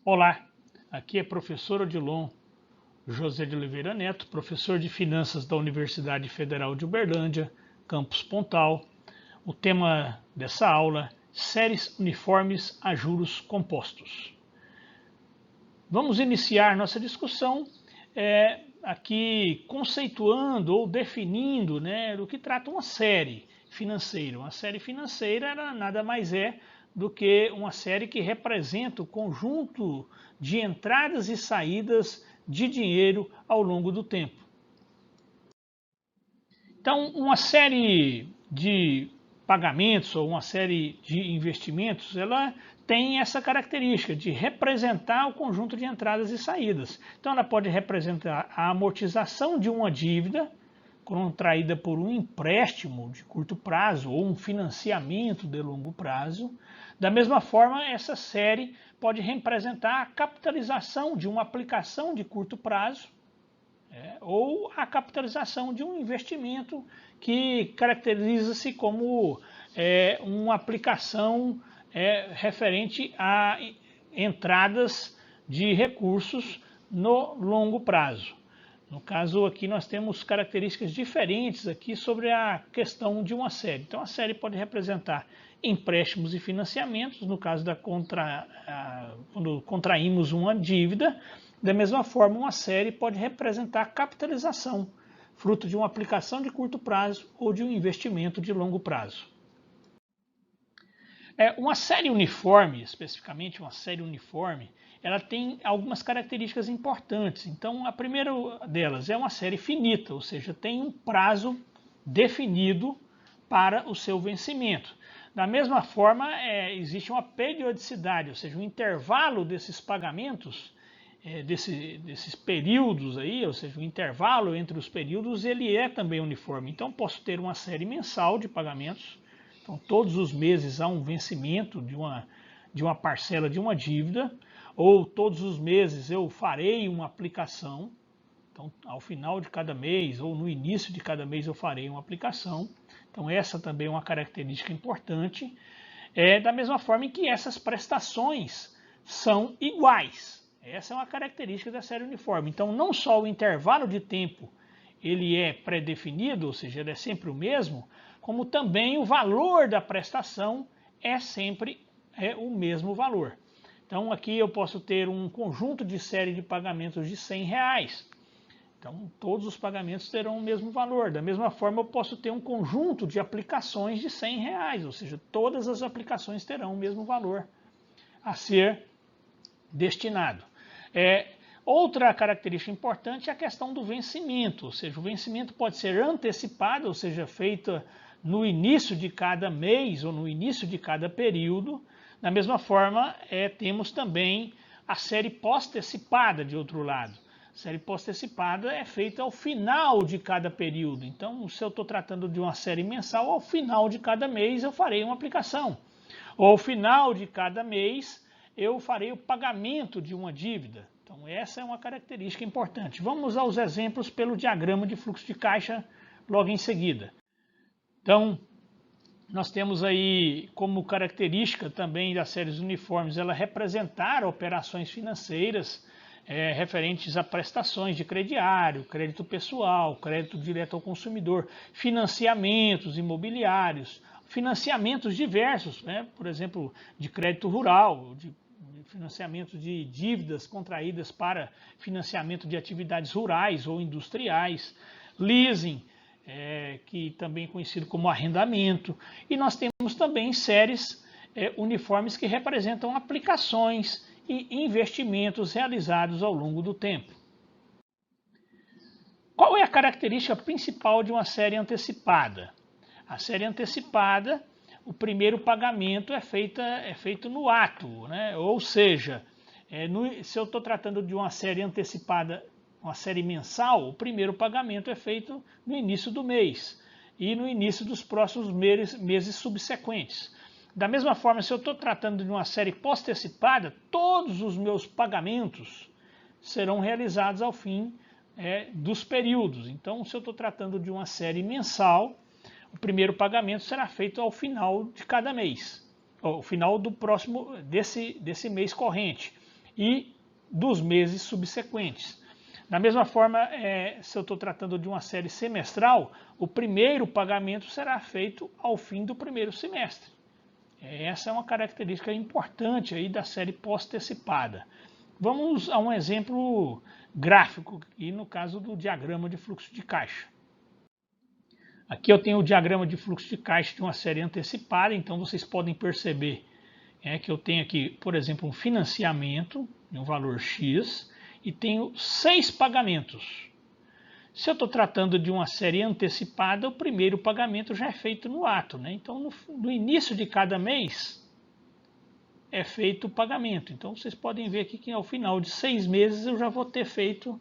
Olá, aqui é professor Odilon José de Oliveira Neto, professor de Finanças da Universidade Federal de Uberlândia, campus Pontal. O tema dessa aula, séries uniformes a juros compostos. Vamos iniciar nossa discussão aqui conceituando ou definindo do que trata uma série financeira. Uma série financeira nada mais é do que uma série que representa o conjunto de entradas e saídas de dinheiro ao longo do tempo. Então, uma série de pagamentos ou uma série de investimentos, ela tem essa característica de representar o conjunto de entradas e saídas. Então, ela pode representar a amortização de uma dívida contraída por um empréstimo de curto prazo ou um financiamento de longo prazo. Da mesma forma, essa série pode representar a capitalização de uma aplicação de curto prazo ou a capitalização de um investimento que caracteriza-se como uma aplicação referente a entradas de recursos no longo prazo. No caso aqui nós temos características diferentes aqui sobre a questão de uma série. Então a série pode representar empréstimos e financiamentos, no caso quando contraímos uma dívida. Da mesma forma, uma série pode representar capitalização, fruto de uma aplicação de curto prazo ou de um investimento de longo prazo. Uma série uniforme, especificamente uma série uniforme, ela tem algumas características importantes. Então, a primeira delas é uma série finita, ou seja, tem um prazo definido para o seu vencimento. Da mesma forma, existe uma periodicidade, ou seja, o intervalo desses pagamentos, desses períodos aí, ou seja, o intervalo entre os períodos, ele é também uniforme. Então, posso ter uma série mensal de pagamentos. Então, todos os meses há um vencimento de uma parcela de uma dívida, ou todos os meses eu farei uma aplicação. Então, ao final de cada mês, ou no início de cada mês, eu farei uma aplicação. Então, essa também é uma característica importante. Da mesma forma em que essas prestações são iguais. Essa é uma característica da série uniforme. Então, não só o intervalo de tempo ele é pré-definido, ou seja, ele é sempre o mesmo, como também o valor da prestação é sempre o mesmo valor. Então aqui eu posso ter um conjunto de série de pagamentos de R$100. Então todos os pagamentos terão o mesmo valor. Da mesma forma eu posso ter um conjunto de aplicações de R$100, ou seja, todas as aplicações terão o mesmo valor a ser destinado. Outra característica importante é a questão do vencimento, ou seja, o vencimento pode ser antecipado, ou seja, feito no início de cada mês ou no início de cada período. Da mesma forma, temos também a série pós-antecipada de outro lado. A série pós-antecipada é feita ao final de cada período. Então, se eu estou tratando de uma série mensal, ao final de cada mês eu farei uma aplicação. Ou ao final de cada mês eu farei o pagamento de uma dívida. Então, essa é uma característica importante. Vamos aos exemplos pelo diagrama de fluxo de caixa logo em seguida. Então, nós temos aí como característica também das séries uniformes ela representar operações financeiras referentes a prestações de crediário, crédito pessoal, crédito direto ao consumidor, financiamentos imobiliários, financiamentos diversos, por exemplo, de crédito rural, de financiamento de dívidas contraídas para financiamento de atividades rurais ou industriais, leasing, que também é conhecido como arrendamento, e nós temos também séries uniformes que representam aplicações e investimentos realizados ao longo do tempo. Qual é a característica principal de uma série antecipada? A série antecipada, o primeiro pagamento é feito no ato, ou seja, se eu estou tratando de uma série antecipada, uma série mensal, o primeiro pagamento é feito no início do mês e no início dos próximos meses subsequentes. Da mesma forma, se eu estou tratando de uma série pós-antecipada, todos os meus pagamentos serão realizados ao fim dos períodos. Então, se eu estou tratando de uma série mensal, o primeiro pagamento será feito ao final de cada mês, ao final do próximo desse mês corrente. e dos meses subsequentes. Da mesma forma, se eu estou tratando de uma série semestral, o primeiro pagamento será feito ao fim do primeiro semestre. Essa é uma característica importante aí da série pós-antecipada. Vamos a um exemplo gráfico, e no caso do diagrama de fluxo de caixa. Aqui eu tenho o diagrama de fluxo de caixa de uma série antecipada, então vocês podem perceber que eu tenho aqui, por exemplo, um financiamento de um valor X e tenho 6 pagamentos. Se eu estou tratando de uma série antecipada, o primeiro pagamento já é feito no ato, né? Então, no início de cada mês é feito o pagamento. Então, vocês podem ver aqui que ao final de 6 meses eu já vou ter feito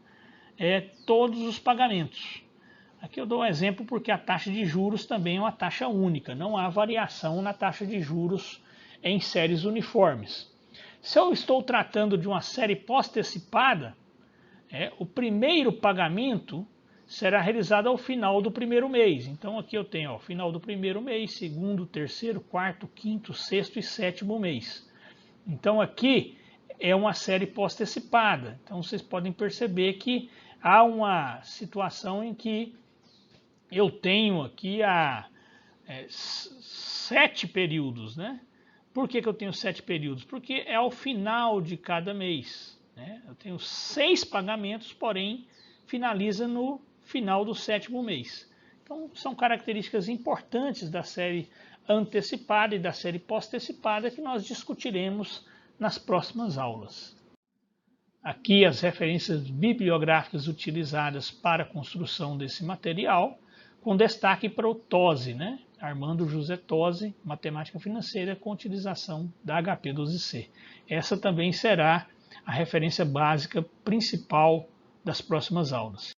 todos os pagamentos. Aqui eu dou um exemplo porque a taxa de juros também é uma taxa única, não há variação na taxa de juros em séries uniformes. Se eu estou tratando de uma série pós-antecipada, o primeiro pagamento será realizado ao final do primeiro mês. Então aqui eu tenho final do primeiro mês, segundo, terceiro, quarto, quinto, sexto e sétimo mês. Então aqui é uma série pós-antecipada. Então vocês podem perceber que há uma situação em que eu tenho aqui 7 períodos, né? Por que eu tenho 7 períodos? Porque é ao final de cada mês, né? Eu tenho 6 pagamentos, porém finaliza no final do 7º mês. Então são características importantes da série antecipada e da série pós-antecipada que nós discutiremos nas próximas aulas. Aqui as referências bibliográficas utilizadas para a construção desse material, com destaque para o TOSE, né? Armando José TOSE, Matemática Financeira com utilização da HP12C. Essa também será a referência básica principal das próximas aulas.